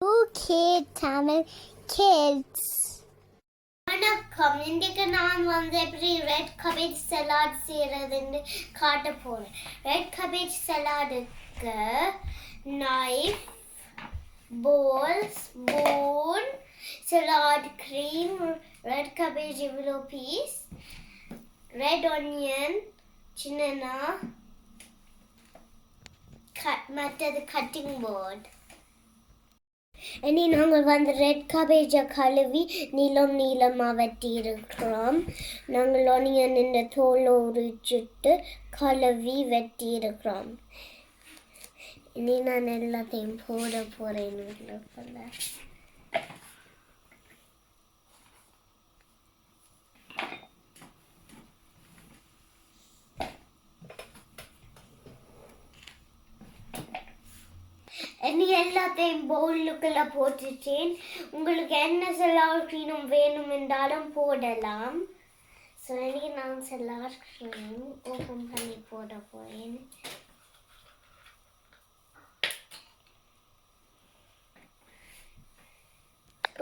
Okay, Tamil kids. வணக்கம். இன்றைக்கு நான் எப்படி ரெட் கபேஜ் சலாட் செய்யறதுன்னு காட்ட போறேன். ரெட் கபேஜ் சலாடுக்கு knife, bowl, spoon, salad cream, red cabbage இவ்வளோ பீஸ், red onion சின்னனா, மற்றது கட்டிங் போர்ட். இனி நாங்கள் ரெட் கபேஜை கழுவி நீளமாக வெட்டி இருக்கிறோம். நாங்கள் ஒனியன் இந்த தோலை உரிச்சிட்டு கழுவி வெட்டி இருக்கிறோம். இனி நான் எல்லாத்தையும் போட போகிறேன். இனி எல்லாத்தையும் பவுலுக்குள்ள போட்டுட்டேன். உங்களுக்கு என்ன சலாட் க்ரீம் வேணும் என்றாலும் போடலாம். ஸோ இனி நான் சலாட் க்ரீம் ஓப்பன் பண்ணி போட போறேன்.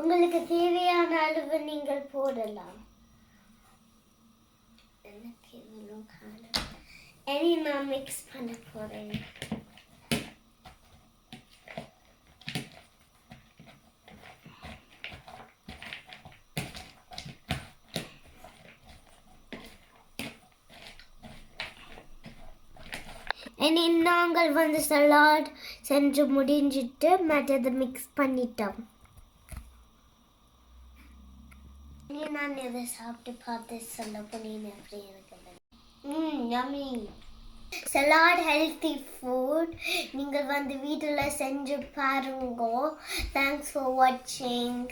உங்களுக்கு தேவையான அளவு நீங்கள் போடலாம். எனக்கு இவ்வளோ காலம். இனி நான் மிக்ஸ் பண்ண போறேன். இனி நாங்கள் சலாட் செஞ்சு முடிஞ்சிட்டு மற்றதை மிக்ஸ் பண்ணிட்டோம். இனி நான் இதை சாப்பிட்டு பார்த்து சொல்ல போனேன் எப்படி இருக்குது. யம்மி. Salad healthy food. நீங்கள் வீட்டில் செஞ்சு பாருங்க. தேங்க்ஸ் ஃபார் வாட்சிங்.